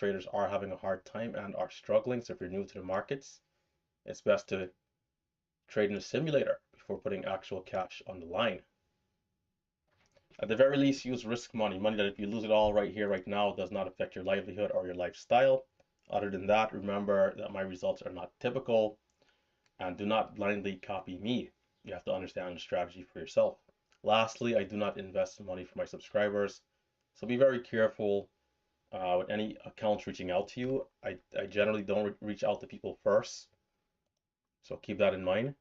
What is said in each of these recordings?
traders are having a hard time and are struggling. So if you're new to the markets, it's best to trade in a simulator before putting actual cash on the line. At the very least, use risk money that if you lose it all right here, right now, does not affect your livelihood or your lifestyle. Other than that, remember that my results are not typical, and do not blindly copy me. You have to understand the strategy for yourself. Lastly, I do not invest money for my subscribers, so be very careful with any accounts reaching out to you. I generally don't reach out to people first, so keep that in mind.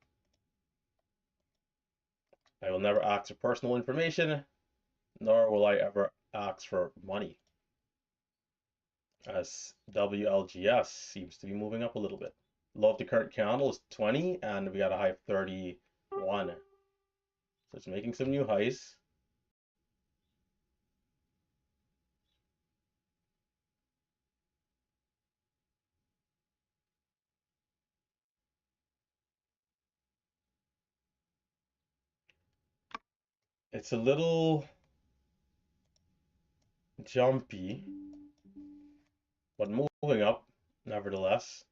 I will never ask for personal information, nor will I ever ask for money, as WLGS seems to be moving up a little bit. Low of the current candle is 20, and we got a high of 31. So it's making some new highs. It's a little jumpy, but moving up nevertheless.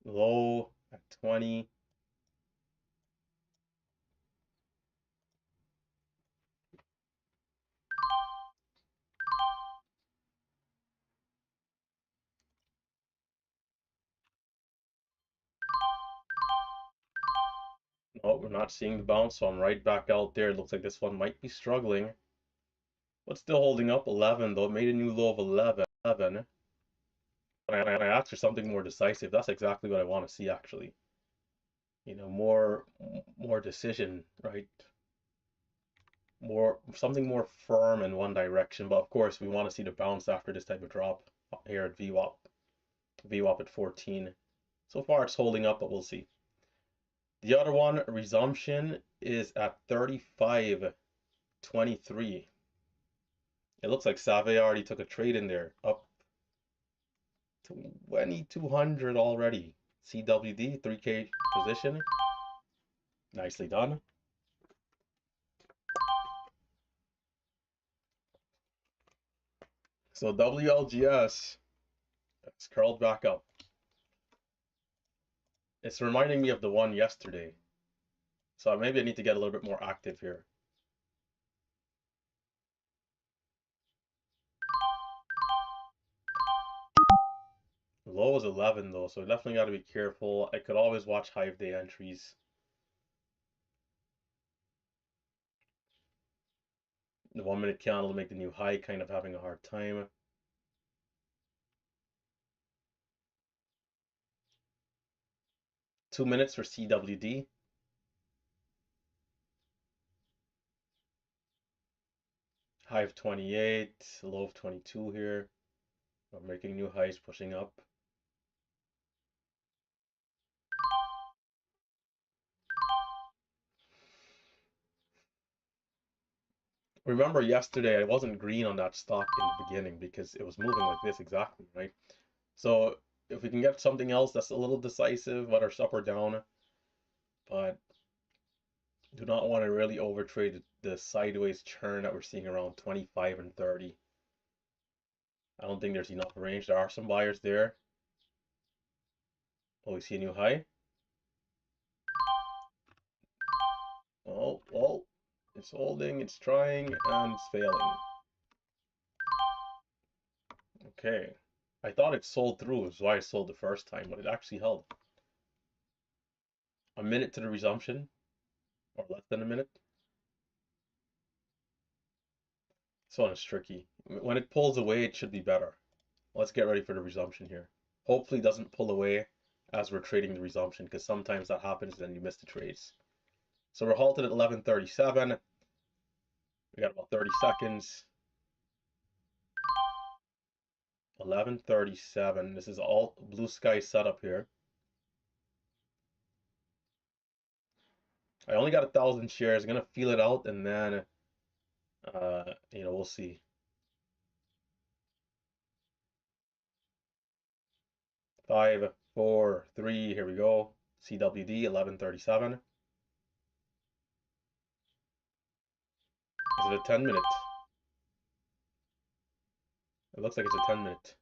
Low at 20. Oh, we're not seeing the bounce, so I'm right back out there. It looks like this one might be struggling, but still holding up. 11 though. It made a new low of 11. When I asked for something more decisive, that's exactly what I want to see, actually. You know, more decision, right? Something more firm in one direction. But of course, we want to see the bounce after this type of drop here at VWAP. VWAP at 14. So far, it's holding up, but we'll see. The other one, resumption, is at 35.23. It looks like Save already took a trade in there, up 2200 already. CWD, 3K position. Nicely done. So WLGS, it's curled back up. It's reminding me of the one yesterday. So maybe I need to get a little bit more active here. Low is 11 though, so definitely got to be careful. I could always watch high of day entries. The 1 minute candle to make the new high, kind of having a hard time. Two minutes for CWD. High of 28, low of 22 here. We're making new highs, pushing up. Remember yesterday I wasn't green on that stock in the beginning because it was moving like this exactly, right? So if we can get something else that's a little decisive, whether it's up or down, but do not want to really overtrade the sideways churn that we're seeing around 25 and 30. I don't think there's enough range. There are some buyers there. Oh, we see a new high. Oh, well, it's holding, it's trying, and it's failing. Okay. I thought it sold through, is why I sold the first time, but it actually held. A minute to the resumption, or less than a minute. This one is tricky. When it pulls away, it should be better. Let's get ready for the resumption here. Hopefully it doesn't pull away as we're trading the resumption, because sometimes that happens and then you miss the trades. So we're halted at 11:37. We got about 30 seconds. 11:37. This is all blue sky setup here. I only got 1,000 shares. I'm gonna feel it out, and then we'll see. 5, 4, 3. Here we go. CWD 11:37. Is it a 10 minute? It looks like it's a 10-minute.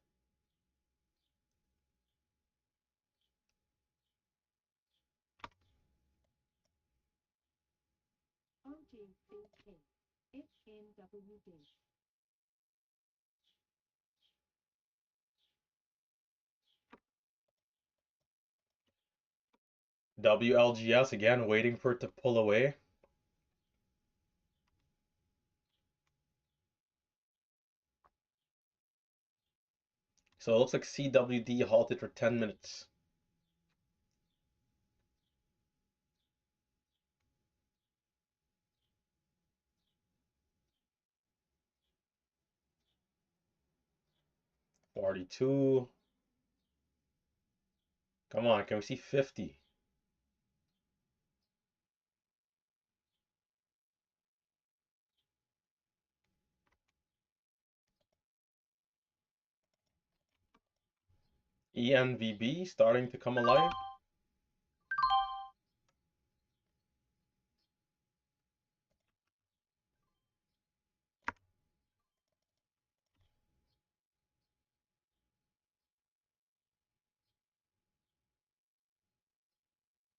WLGS again, waiting for it to pull away. So it looks like CWD halted for 10 minutes. $42. Come on, can we see 50? ENVB starting to come alive.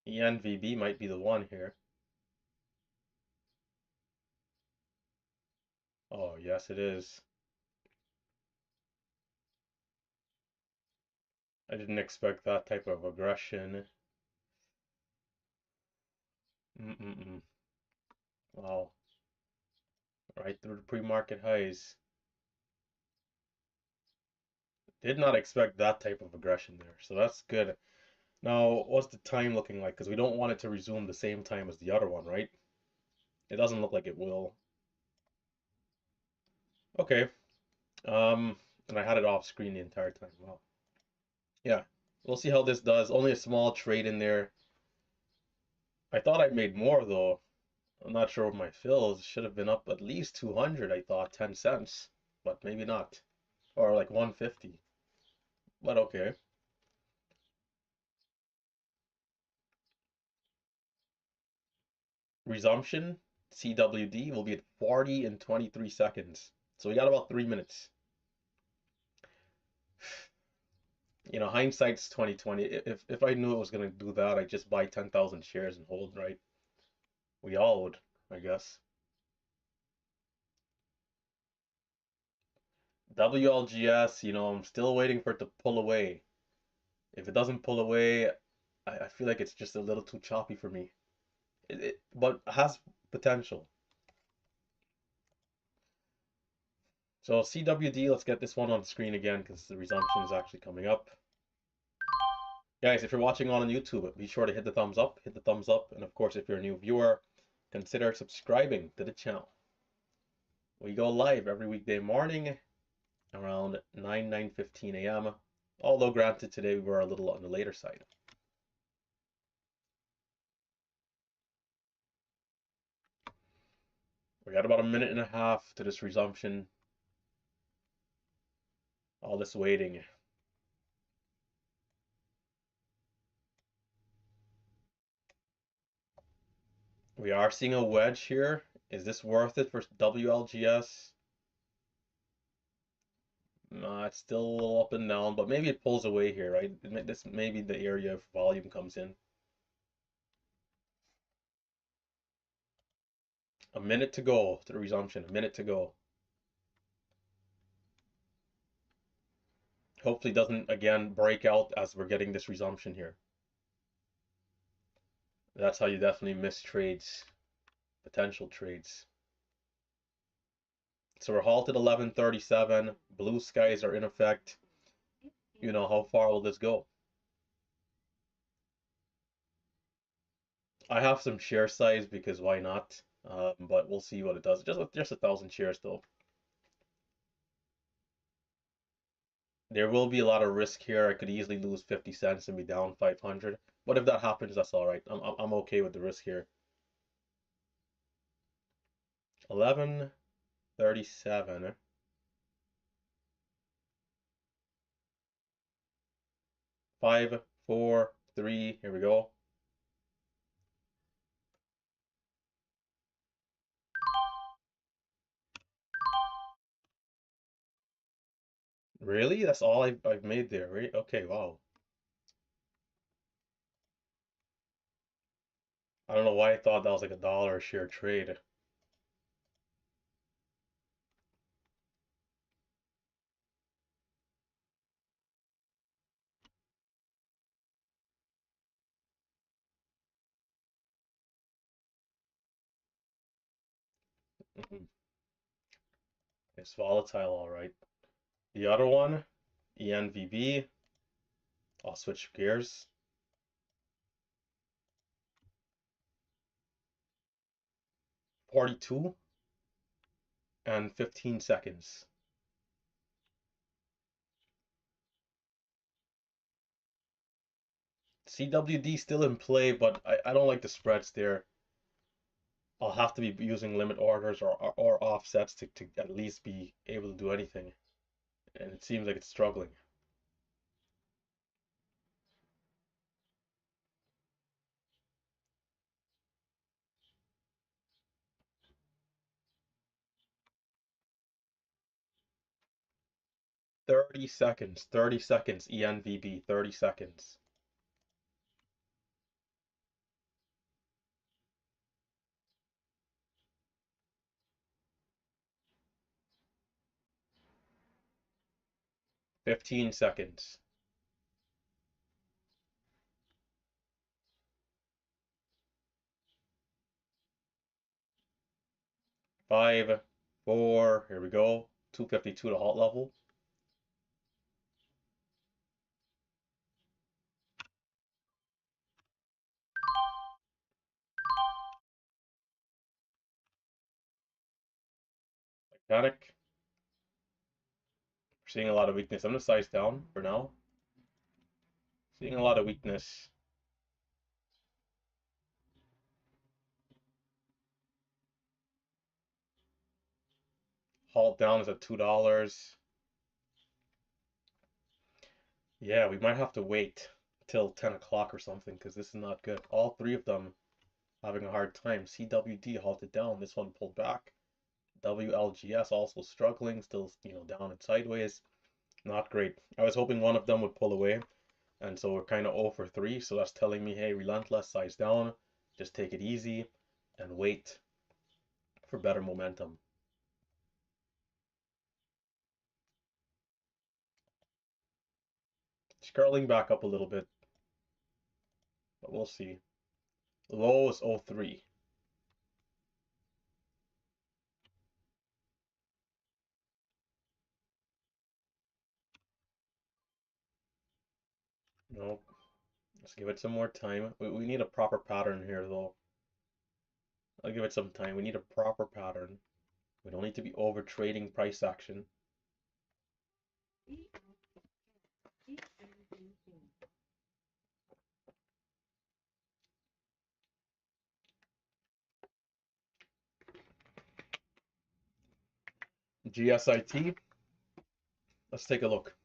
ENVB might be the one here. Oh, yes, it is. I didn't expect that type of aggression. Wow. Right through the pre-market highs. Did not expect that type of aggression there. So that's good. Now, what's the time looking like? Because we don't want it to resume the same time as the other one, right? It doesn't look like it will. Okay. And I had it off screen the entire time. Wow. Yeah. We'll see how this does. Only a small trade in there. I thought I made more though. I'm not sure what my fills should have been up at least 200, I thought, 10 cents, but maybe not. Or like 150. But okay. Resumption, CWD will be at 40 and 23 seconds. So we got about 3 minutes. You know, hindsight's 2020. If I knew it was gonna do that, I'd just buy 10,000 shares and hold, right? We all would, I guess. WLGS, you know, I'm still waiting for it to pull away. If it doesn't pull away, I feel like it's just a little too choppy for me. But has potential. So CWD, let's get this one on screen again because the resumption is actually coming up. Guys, if you're watching on YouTube, be sure to hit the thumbs up, and of course, if you're a new viewer, consider subscribing to the channel. We go live every weekday morning around 9:15 a.m. Although granted, today we were a little on the later side. We got about a minute and a half to this resumption. All this waiting. We are seeing a wedge here. Is this worth it for WLGS? It's still a little up and down, but maybe it pulls away here, right? This may be the area of volume comes in. A minute to go to the resumption. A minute to go. Hopefully doesn't again break out as we're getting this resumption here. That's how you definitely miss trades, potential trades. So we're halted 11:37. Blue skies are in effect. You know, how far will this go? I have some share size because why not? But we'll see what it does. Just 1,000 shares though. There will be a lot of risk here. I could easily lose 50 cents and be down 500. But if that happens, that's all right. I'm okay with the risk here. 11:37. 5, 4, 3. Here we go. Really? That's all I've made there, right? Okay, wow. I don't know why I thought that was like $1 a share trade. Mhm. It's volatile, all right. The other one, ENVB. I'll switch gears. 42 and 15 seconds. CWD still in play, but I don't like the spreads there. I'll have to be using limit orders or offsets to at least be able to do anything. And it seems like it's struggling. 30 seconds, 30 seconds, ENVB, 30 seconds. Fifteen seconds. 5, 4, here we go. 252 to halt level. Panic. We're seeing a lot of weakness. I'm gonna size down for now. Seeing a lot of weakness. Halt down is at $2. Yeah, we might have to wait till 10 o'clock or something because this is not good. All three of them having a hard time. CWD halted down. This one pulled back. WLGS also struggling, still down and sideways. Not great. I was hoping one of them would pull away, and so we're kind of 0 for 3. So that's telling me, hey, relentless, size down, just take it easy, and wait for better momentum. It's curling back up a little bit, but we'll see. Low is 0.3. Nope. Let's give it some more time. We need a proper pattern here, though. I'll give it some time. We need a proper pattern. We don't need to be over trading price action. GSIT. Let's take a look.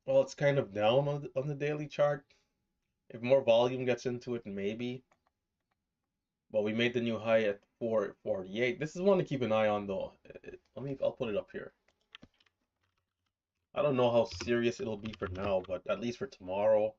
Well, it's kind of down on the daily chart. If more volume gets into it, maybe. But we made the new high at 448. This is one to keep an eye on, though. I'll put it up here. I don't know how serious it'll be for now, but at least for tomorrow.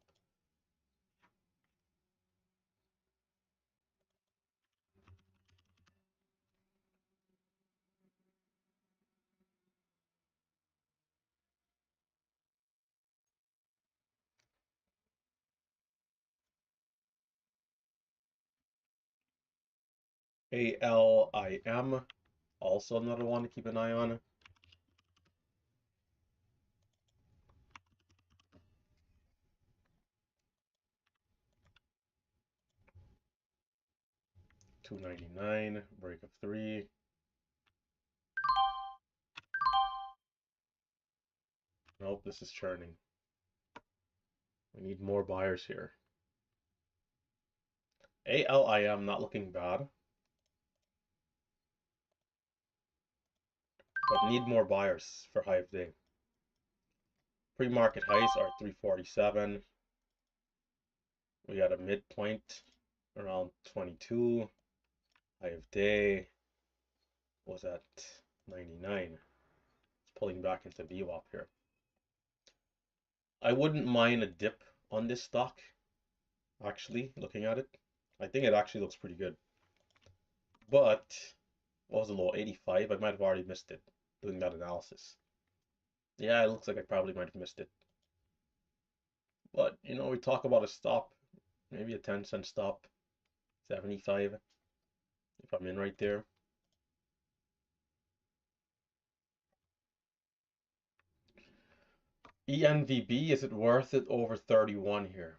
ALIM, also another one to keep an eye on. $2.99, break of 3. Nope, this is churning. We need more buyers here. ALIM not looking bad, but need more buyers for high of day. Pre-market highs are 347. We got a midpoint around 22. High of day was at 99. It's pulling back into VWAP here. I wouldn't mind a dip on this stock, actually, looking at it. I think it actually looks pretty good. But what was the low? 85? I might have already missed it doing that analysis. Yeah, it looks like I probably might have missed it. But, you know, we talk about a stop, maybe a 10-cent stop, 75, if I'm in right there. ENVB, is it worth it over 31 here?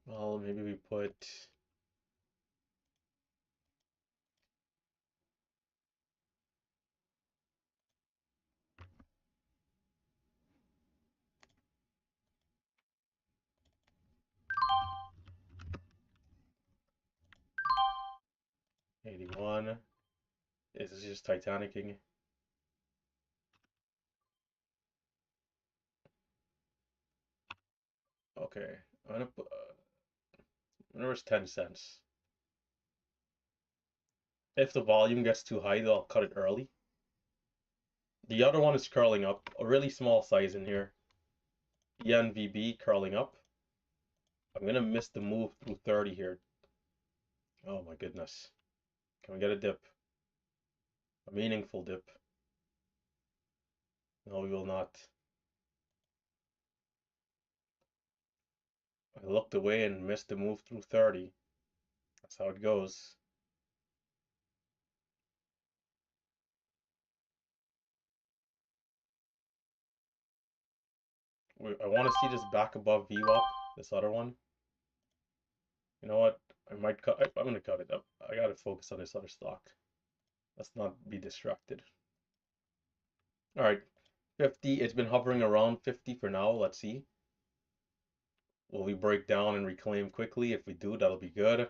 Well, maybe we put 81. Is this just Titanicing? Okay, I'm gonna put, there's 10 cents. If the volume gets too high, though, I'll cut it early. The other one is curling up, a really small size in here. ENVB curling up. I'm gonna miss the move through 30 here. Oh my goodness. Can we get a dip? A meaningful dip. No, we will not. I looked away and missed the move through 30. That's how it goes. I want to see this back above VWAP, this other one. You know what? I might cut. I'm going to cut it up. I got to focus on this other stock. Let's not be distracted. All right, 50. It's been hovering around 50 for now. Let's see. Will we break down and reclaim quickly? If we do, that'll be good.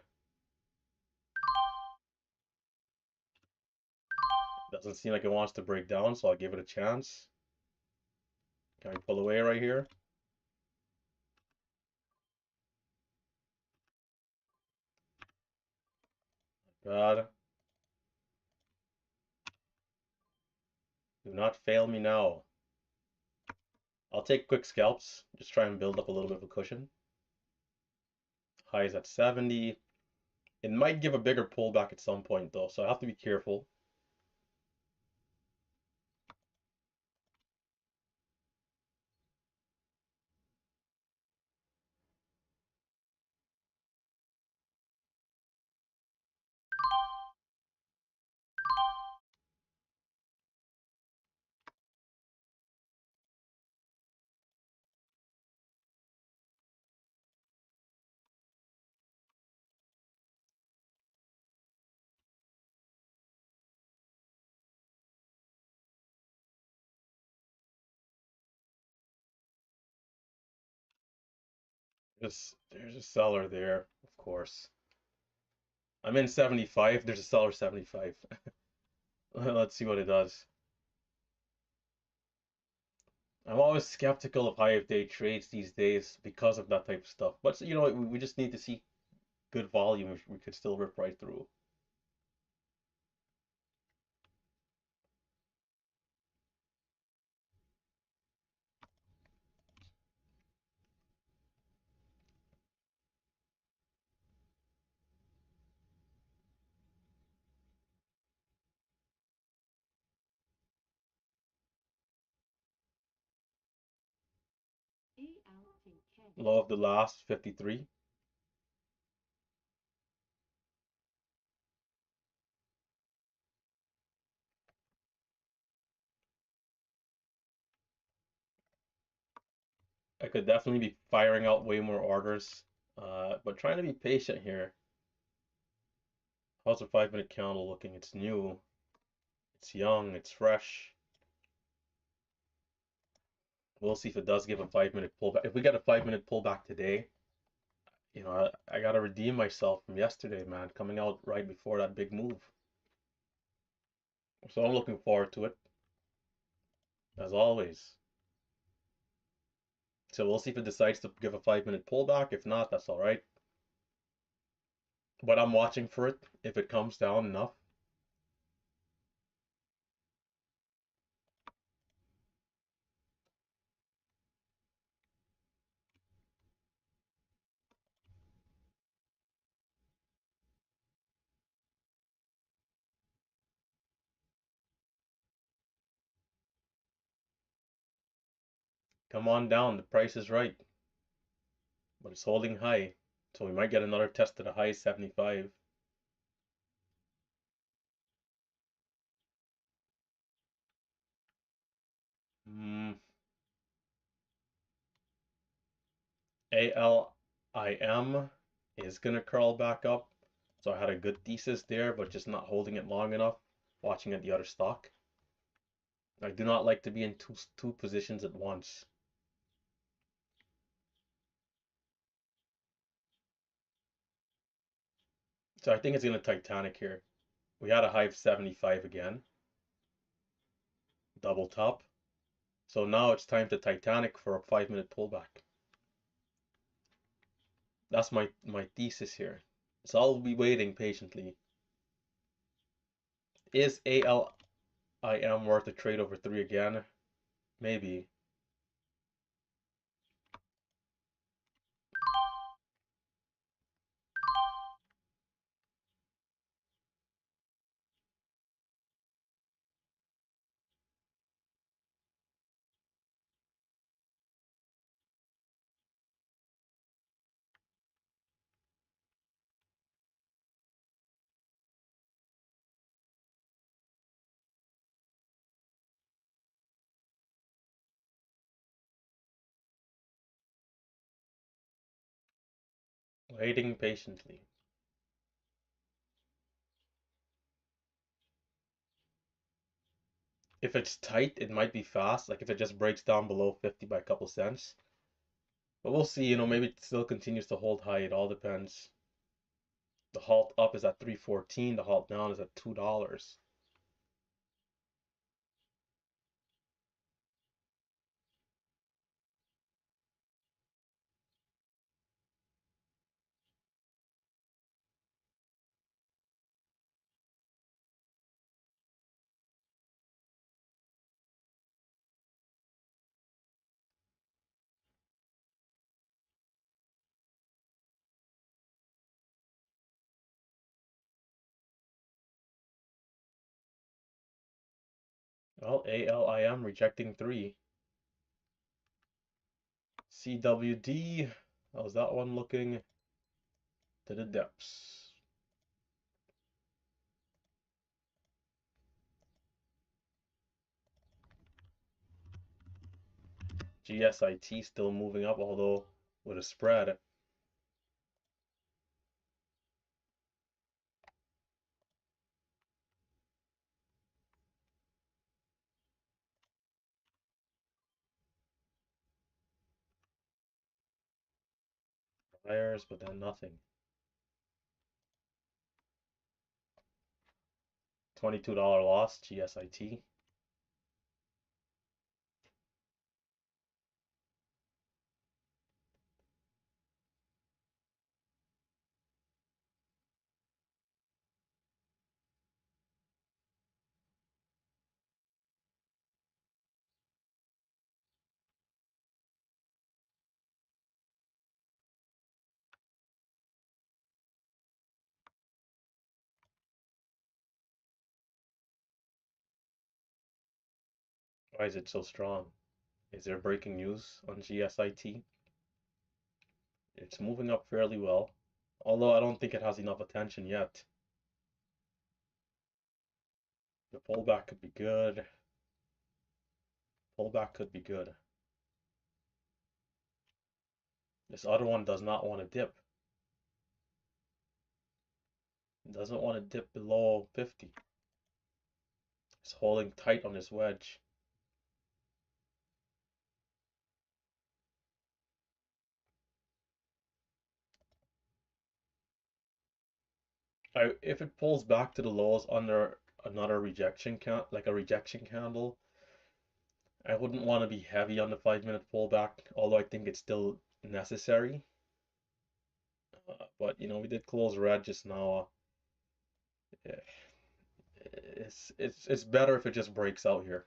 Doesn't seem like it wants to break down, so I'll give it a chance. Can we pull away right here? God. Do not fail me now. I'll take quick scalps. Just try and build up a little bit of a cushion. Highs at 70. It might give a bigger pullback at some point, though, so I have to be careful. There's a seller there, of course. I'm in 75. There's a seller 75. Let's see what it does. I'm always skeptical of high of day trades these days because of that type of stuff. But you know, we just need to see good volume. We could still rip right through. Low of the last 53. I could definitely be firing out way more orders, but trying to be patient here. How's the 5-minute candle looking? It's new, it's young, it's fresh. We'll see if it does give a 5-minute pullback. If we get a 5-minute pullback today, you know, I gotta redeem myself from yesterday, man, coming out right before that big move. So I'm looking forward to it. as always. So we'll see if it decides to give a 5-minute pullback. If not, that's all right. But I'm watching for it if it comes down enough. Come on down, the price is right. But it's holding high. So we might get another test to the high 75. ALIM is gonna curl back up. So I had a good thesis there, but just not holding it long enough, watching at the other stock. I do not like to be in two positions at once. So I think it's gonna Titanic here. We had a high of 75 again. Double top. So now it's time to Titanic for a 5-minute pullback. That's my thesis here. So I'll be waiting patiently. Is ALIM worth a trade over 3 again? Maybe. Waiting patiently. If it's tight, it might be fast. Like if it just breaks down below 50 by a couple cents. But we'll see, maybe it still continues to hold high. It all depends. The halt up is at 314. The halt down is at $2. Well, ALIM rejecting 3. CWD. How's that one looking? To the depths. GSIT still moving up, although with a spread. Buyers, but then nothing. $22 loss, GSIT. Why is it so strong? Is there breaking news on GSIT? It's moving up fairly well, although I don't think it has enough attention yet. The pullback could be good. Pullback could be good. This other one does not want to dip. It doesn't want to dip below 50. It's holding tight on this wedge. If it pulls back to the lows under another rejection like a rejection candle, I wouldn't want to be heavy on the 5 minute pullback, although I think it's still necessary. But we did close red just now. Uh, it's better if it just breaks out here,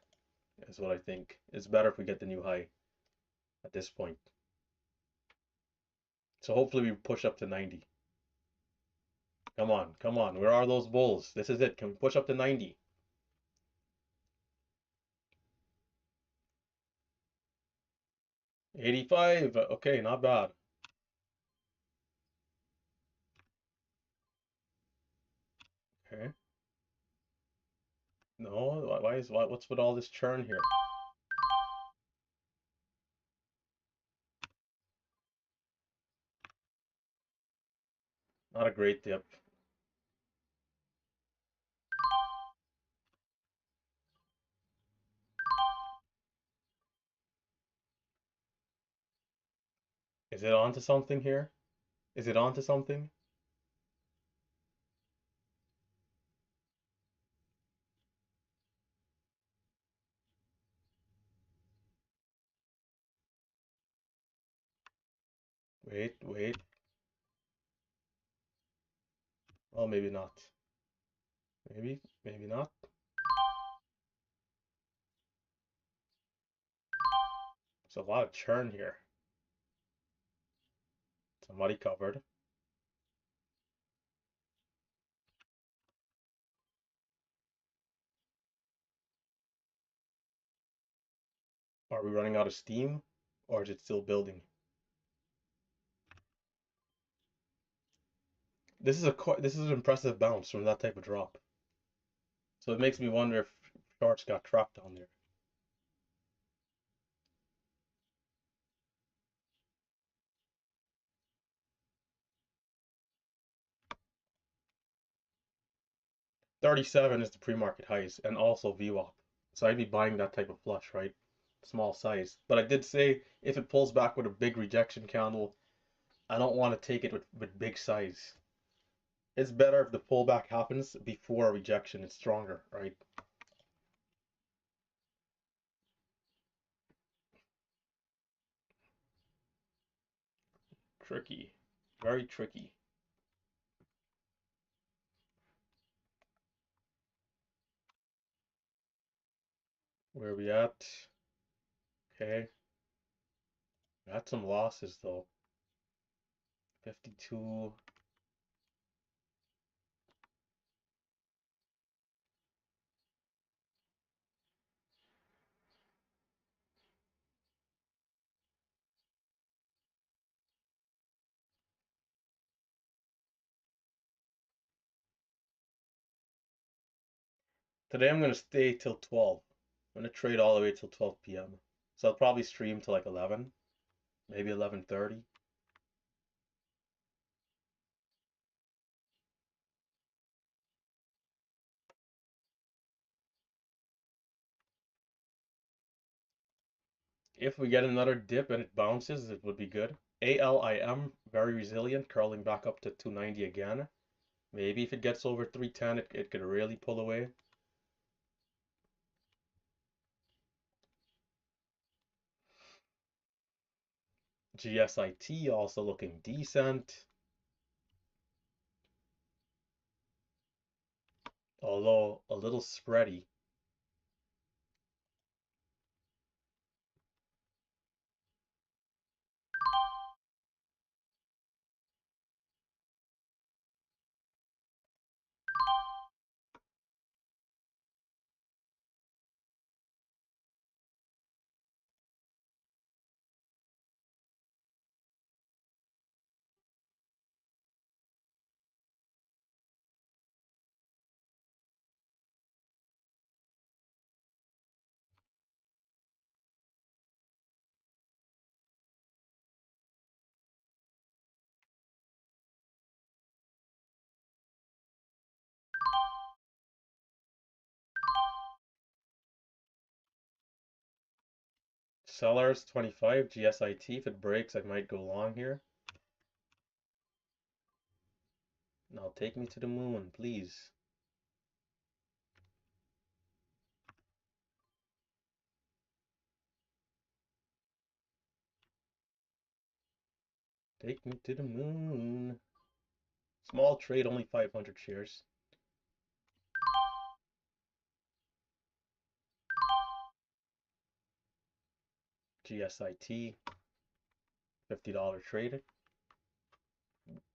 is what I think. It's better if we get the new high at this point. So hopefully we push up to 90. Come on, come on. Where are those bulls? This is it. Can we push up to 90? $85. Okay, not bad. Okay. No, what's with all this churn here? Not a great dip. Is it onto something here? Is it onto something? Wait, wait. Well, maybe not. Maybe, maybe not. There's a lot of churn here. Somebody covered. Are we running out of steam, or is it still building? This is an impressive bounce from that type of drop. So it makes me wonder if shorts got trapped down there. $37 is the pre-market highs and also VWAP. So I'd be buying that type of flush, right? Small size. But I did say if it pulls back with a big rejection candle, I don't want to take it with big size. It's better if the pullback happens before a rejection. It's stronger, right? Tricky. Very tricky. Where are we at? Okay. We had some losses though. 52. Today I'm gonna stay till 12. I'm gonna trade all the way till 12 p.m. So I'll probably stream till like 11, maybe 11:30. If we get another dip and it bounces, it would be good. ALIM, very resilient, curling back up to 290 again. Maybe if it gets over 310, it could really pull away. GSIT also looking decent, although a little spready. Sellers 25, GSIT. If it breaks, I might go long here. Now take me to the moon, please. Take me to the moon. Small trade, only 500 shares. GSIT, $50 trade.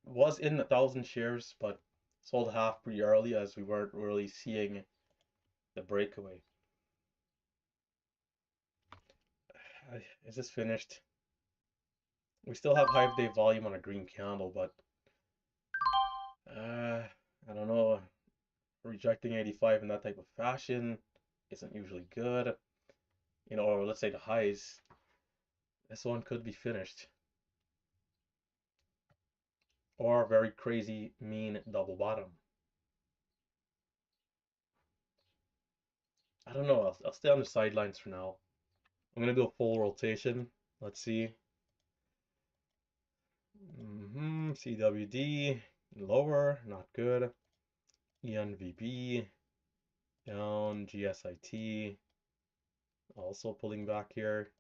Was in 1,000 shares, but sold half pretty early as we weren't really seeing the breakaway. Is this finished? We still have 5-day volume on a green candle, but I don't know. Rejecting 85 in that type of fashion isn't usually good. You know, or let's say the highs. This one could be finished. Or a very crazy, mean double bottom. I don't know. I'll stay on the sidelines for now. I'm going to do a full rotation. Let's see. CWD, lower, not good. ENVB, down. GSIT, also pulling back here.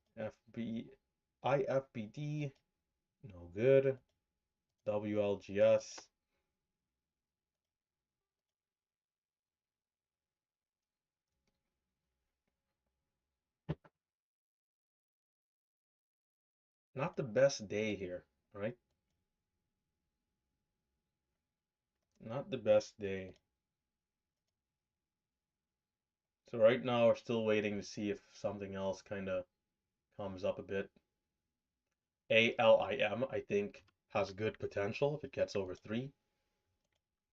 IFBD, no good. WLGS, not the best day here, right? Not the best day. So right now we're still waiting to see if something else kind of comes up a bit. ALIM, I think, has good potential if it gets over 3.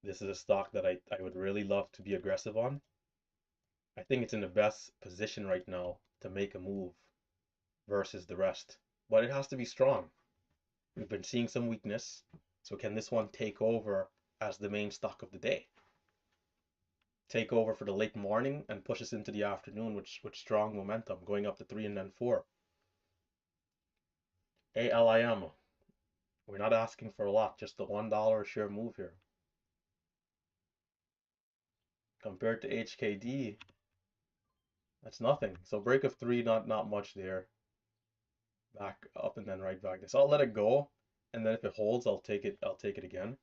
This is a stock that I would really love to be aggressive on. I think it's in the best position right now to make a move versus the rest. But it has to be strong. We've been seeing some weakness. So can this one take over as the main stock of the day? Take over for the late morning and push us into the afternoon with strong momentum, going up to 3 and then 4. ALIM. We're not asking for a lot, just the $1 a share move here. Compared to HKD, that's nothing. So break of 3, not much there. Back up and then right back. So I'll let it go, and then if it holds, I'll take it again.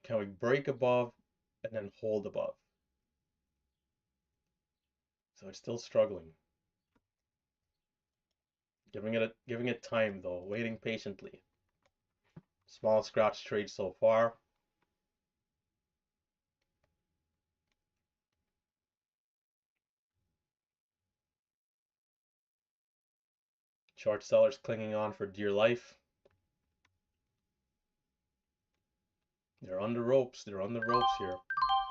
Can we break above and then hold above? So it's still struggling. Giving it time though, waiting patiently. Small scratch trade so far. Short sellers clinging on for dear life. They're on the ropes. They're on the ropes here.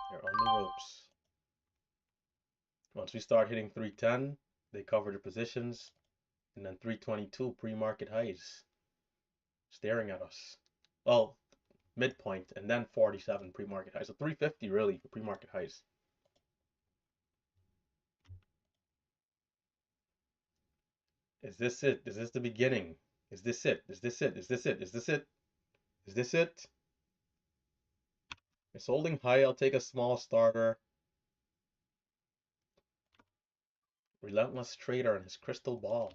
They're on the ropes. Once we start hitting 310, they cover the positions. And then 322 pre-market highs. Staring at us. Well, midpoint, and then 47 pre-market highs. So 350 really for pre-market highs. Is this it? Is this the beginning? Is this it? Is this it? Is this it? Is this it? Is this it? It's holding high. I'll take a small starter. Relentless trader and his crystal ball.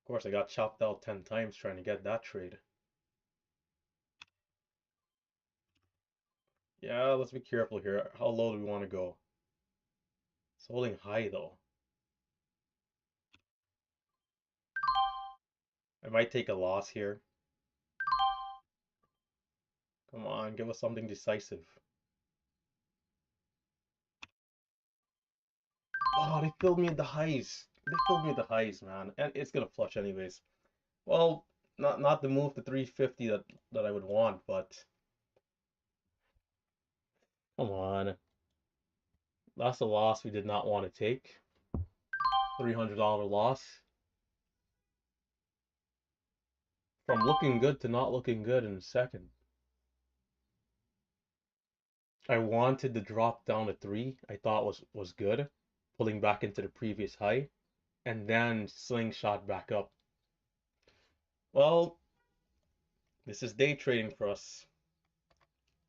Of course, I got chopped out 10 times trying to get that trade. Yeah, let's be careful here. How low do we want to go? It's holding high though. I might take a loss here. Come on, give us something decisive. Oh, they filled me at the highs. They filled me at the highs, man. And it's gonna flush anyways. Well, not the move to 350 that I would want, but come on. That's a loss we did not want to take. $300 loss. From looking good to not looking good in a second. I wanted to drop down to 3. I thought was good. Pulling back into the previous high. And then slingshot back up. Well, this is day trading for us.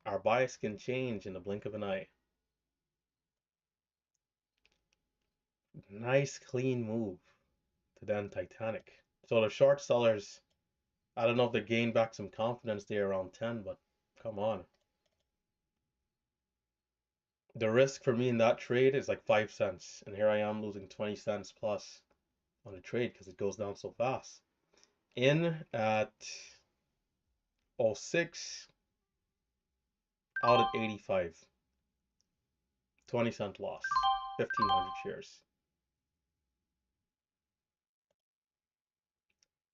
Our bias can change in the blink of an eye. Nice clean move. to then Titanic. So the short sellers, I don't know if they gained back some confidence there around 10, but come on. The risk for me in that trade is like 5 cents, and here I am losing 20 cents plus on the trade because it goes down so fast. In at 06, out at 85. 20-cent loss, 1,500 shares.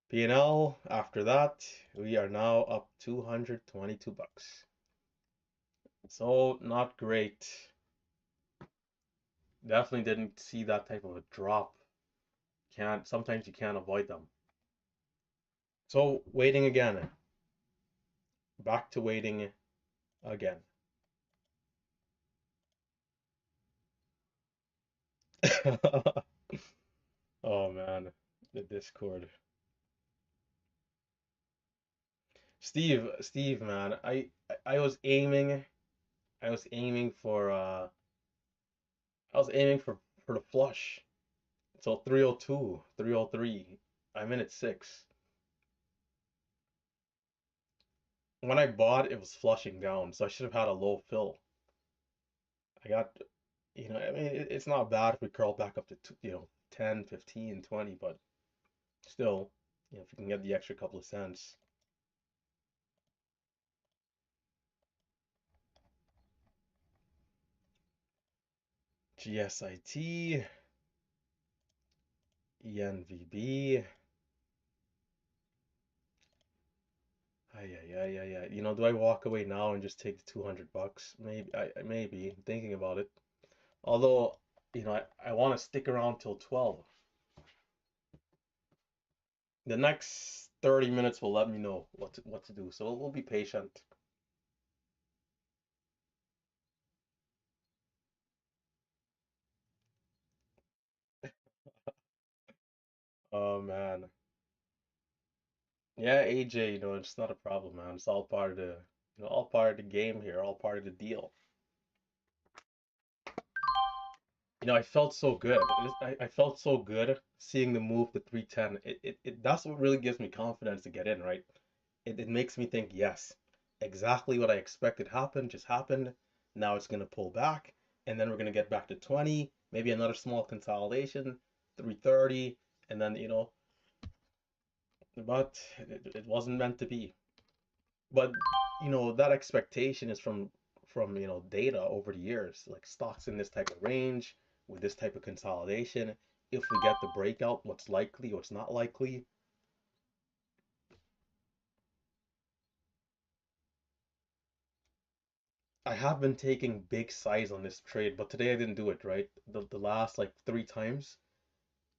P&L after that, we are now up 222 bucks. So not great. Definitely didn't see that type of a drop. Sometimes you can't avoid them. So waiting again. Back to waiting again. Oh man, the Discord. Steve, man, I was aiming, I was aiming for I was aiming for the flush. So 302, 303. I'm in at 6. When I bought, it was flushing down, so I should have had a low fill. I got, I mean, it's not bad if we curl back up to, 10, 15, 20, but still, if you can get the extra couple of cents. GSIT, ENVB. Yeah. Do I walk away now and just take the 200 bucks? Maybe thinking about it. Although, I want to stick around till 12. The next 30 minutes will let me know what to do. So we'll be patient. Oh man. Yeah, AJ, it's not a problem, man. It's all part of all part of the game here, all part of the deal. I felt so good. I felt so good seeing the move to 310. That's what really gives me confidence to get in, right? It makes me think, yes, exactly what I expected happened just happened. Now it's gonna pull back, and then we're gonna get back to 20, maybe another small consolidation, 330, and then, but it wasn't meant to be. But that expectation is from data over the years, like stocks in this type of range with this type of consolidation. If we get the breakout, what's likely, what's not likely. I have been taking big size on this trade, but today I didn't do it, right? The last like 3 times,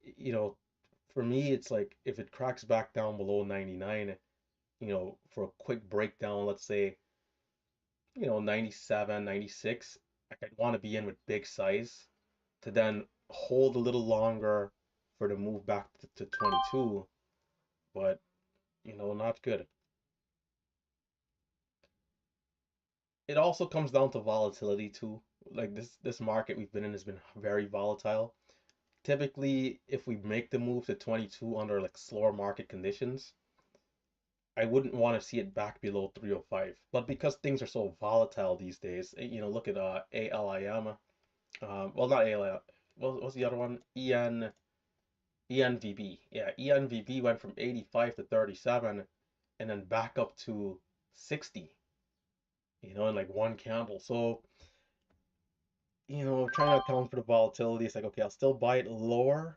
you know, for me it's like if it cracks back down below 99, for a quick breakdown, let's say, 97, 96, I'd want to be in with big size to then hold a little longer for the move back to 22, but not good. It also comes down to volatility too. Like this market we've been in has been very volatile. Typically, if we make the move to 22 under like slower market conditions, I wouldn't want to see it back below 305. But because things are so volatile these days, look at ALIM. Well, not ALIM. What's the other one? ENVB. Yeah, ENVB went from 85 to 37 and then back up to 60, in like one candle. So, trying to account for the volatility, it's like, okay, I'll still buy it lower,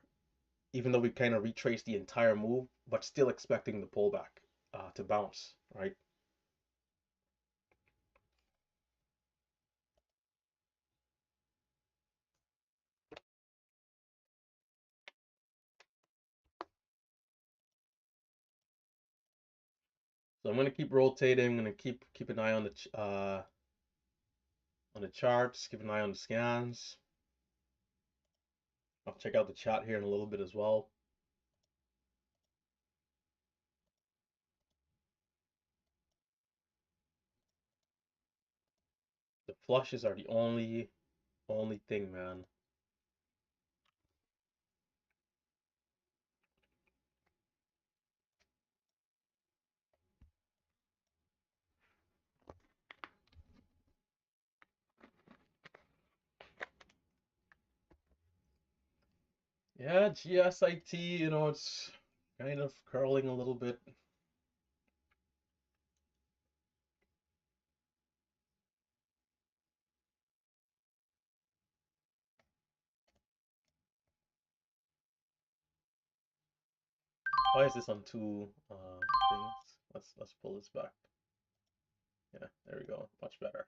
even though we kind of retraced the entire move, but still expecting the pullback to bounce, right? So I'm going to keep rotating. I'm going to keep an eye on the charts, keep an eye on the scans. I'll check out the chat here in a little bit as well. The flushes are the only thing, man. Yeah, GSIT, it's kind of curling a little bit. Why is this on two things? Let's pull this back. Yeah, there we go. Much better.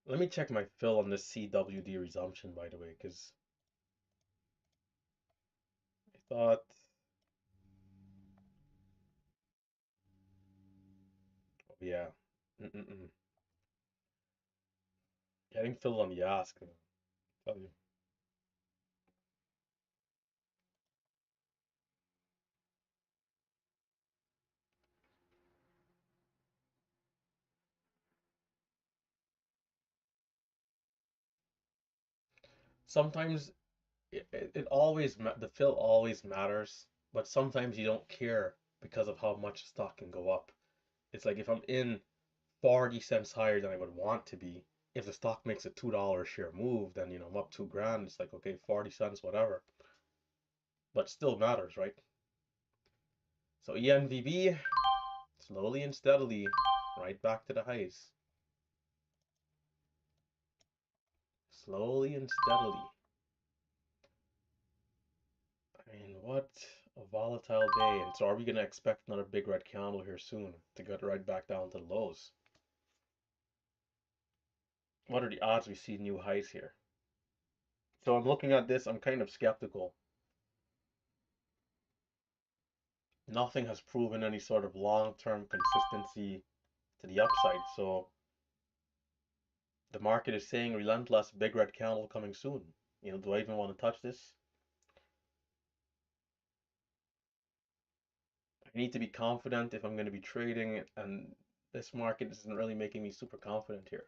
Let me check my fill on this CWD resumption, by the way, because I thought, oh yeah, mm-mm-mm. Getting fill on the ask, I'll tell you. Sometimes it always the fill always matters, but sometimes you don't care because of how much stock can go up. It's like if I'm in 40 cents higher than I would want to be, if the stock makes a $2 share move, then I'm up 2 grand. It's like, okay, 40 cents, whatever, but still matters, right? So ENVB slowly and steadily right back to the highs. Slowly and steadily. I mean, what a volatile day. And so are we going to expect another big red candle here soon to get right back down to the lows? What are the odds we see new highs here? So I'm looking at this, I'm kind of skeptical. Nothing has proven any sort of long-term consistency to the upside. So the market is saying relentless big red candle coming soon. Do I even want to touch this? I need to be confident if I'm going to be trading, and this market isn't really making me super confident here.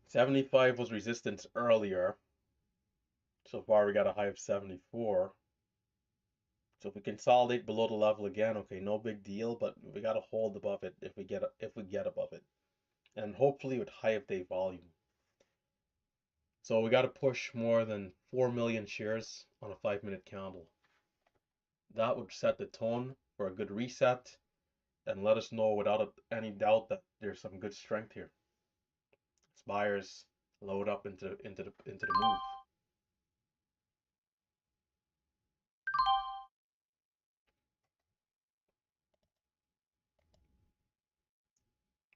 75 was resistance earlier. So far we got a high of 74. So if we consolidate below the level again, okay, no big deal, but we got to hold above it if we get above it. And hopefully with high of day volume. So we got to push more than 4 million shares on a 5-minute candle. That would set the tone for a good reset and let us know without any doubt that there's some good strength here. As buyers load up into the move.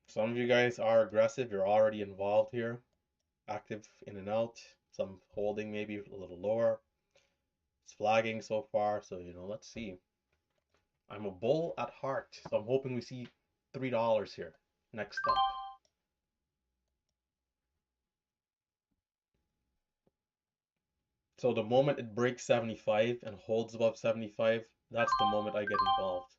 Some of you guys are aggressive. You're already involved here, active in and out. Some holding maybe a little lower. It's flagging so far, so let's see. I'm a bull at heart, so I'm hoping we see $3 here. Next stop. So the moment it breaks 75 and holds above 75, that's the moment I get involved.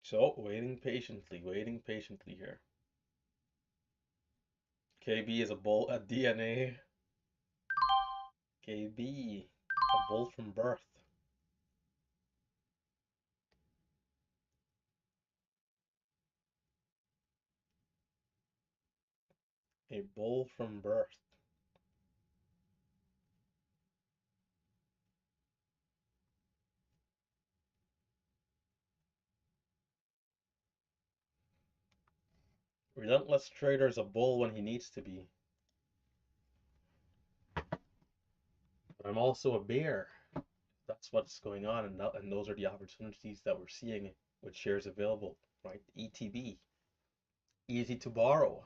So waiting patiently here. KB is a bull at DNA. KB, a bull from birth. A bull from birth. Relentless trader is a bull when he needs to be. But I'm also a bear. That's what's going on, and those are the opportunities that we're seeing with shares available, right? ETB, easy to borrow.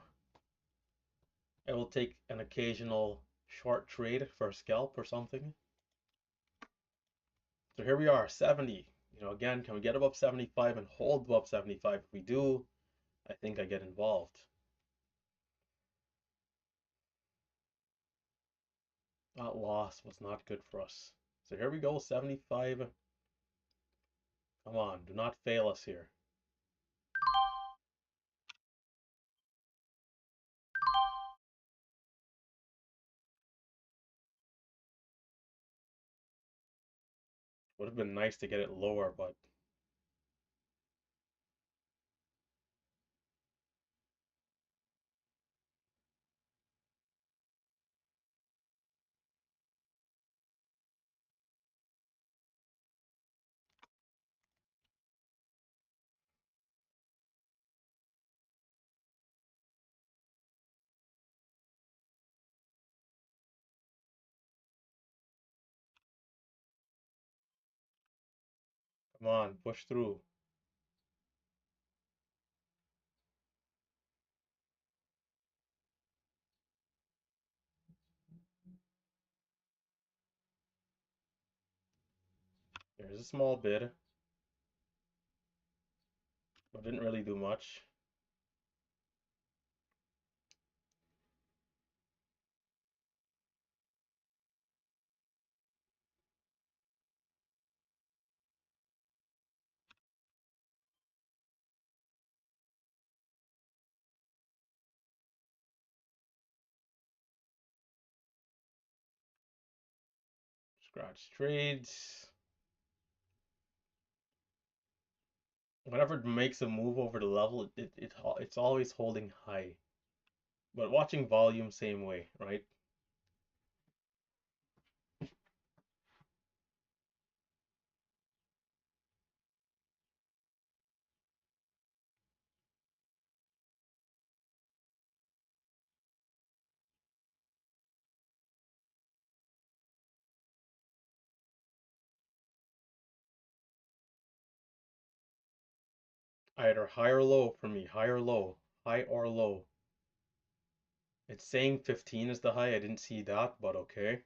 I will take an occasional short trade for a scalp or something. So here we are, 70. Again, can we get above 75 and hold above 75? If we do, I think I get involved. That loss was not good for us. So here we go, 75. Come on, do not fail us here. Would have been nice to get it lower, but come on, push through. There's a small bid, but didn't really do much. Scratch trades. Whenever it makes a move over the level, it's always holding high. But watching volume, same way, right? Either high or low for me, high or low, high or low. It's saying 15 is the high. I didn't see that, but okay.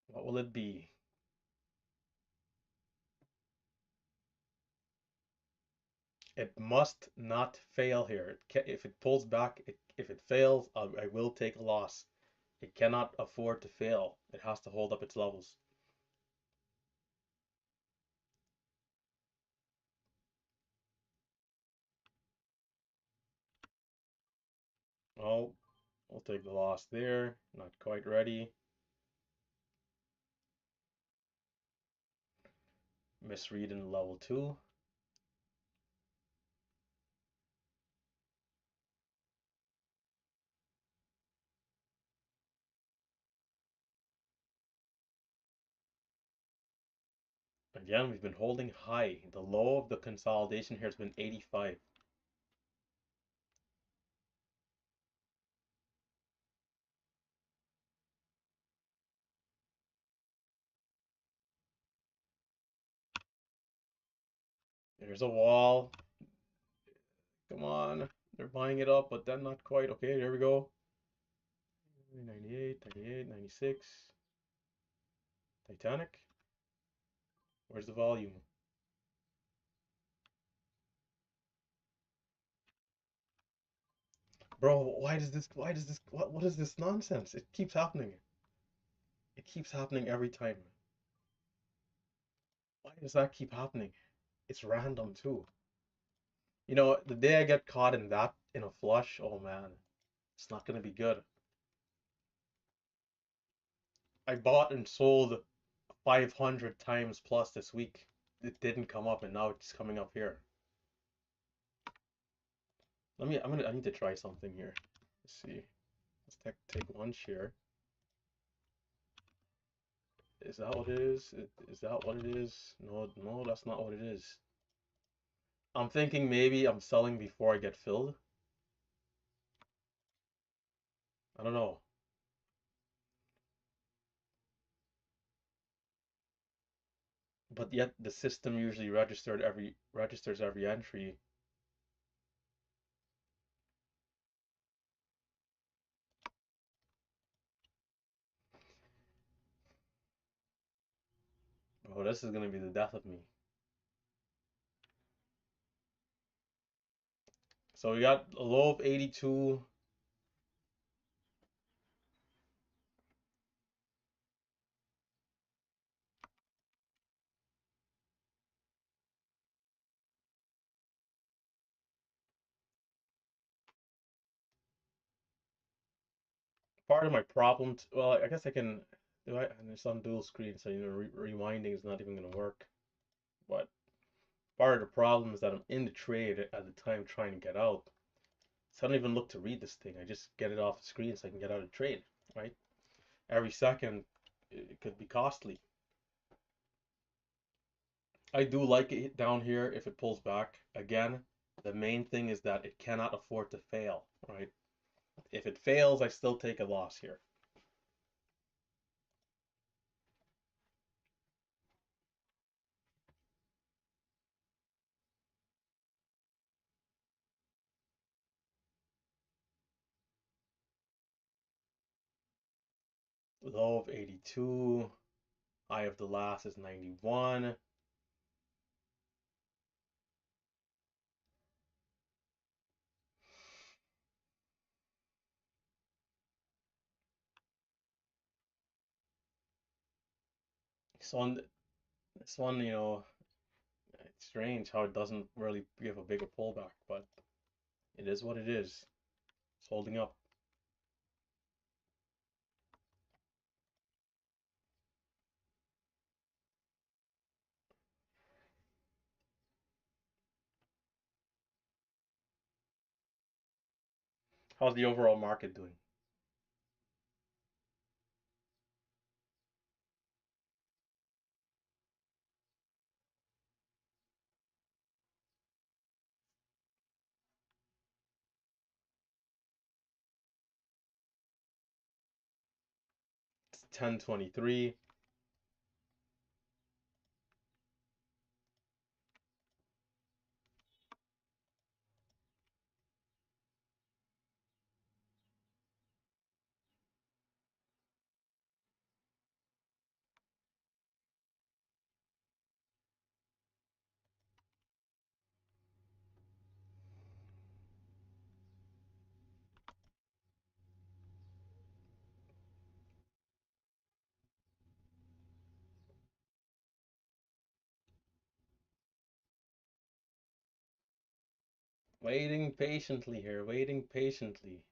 What will it be? It must not fail here. If it pulls back, if it fails, I will take a loss. It cannot afford to fail. It has to hold up its levels. Oh, I'll take the loss there. Not quite ready. Misread in level 2. Again, we've been holding high. The low of the consolidation here has been 85. There's a wall. Come on. They're buying it up, but then not quite. Okay, there we go. 98, 98, 96. Titanic. Where's the volume? Bro, what is this nonsense? It keeps happening. It keeps happening every time. Why does that keep happening? It's random too. The day I get caught in a flush, oh man, it's not gonna be good. I bought and sold 500 times plus this week. It didn't come up, and now it's coming up here. I need to try something here. Let's see. Let's take one share. Is that what it is? Is that what it is? No, no, that's not what it is. I'm thinking maybe I'm selling before I get filled. I don't know. But yet the system usually registers every entry. Oh, this is gonna be the death of me. So we got a low of 82. Part of my problem, well, I guess I can do I, and it's on dual screen, so rewinding is not even gonna work. But part of the problem is that I'm in the trade at the time trying to get out. So I don't even look to read this thing. I just get it off the screen so I can get out of trade, right? Every second it could be costly. I do like it down here if it pulls back. Again, the main thing is that it cannot afford to fail, right? If it fails, I still take a loss here. Low of 82. High of the last is 91. This one, this one, it's strange how it doesn't really give a bigger pullback, but it is what it is. It's holding up. How's the overall market doing? It's 1023. Waiting patiently here, waiting patiently.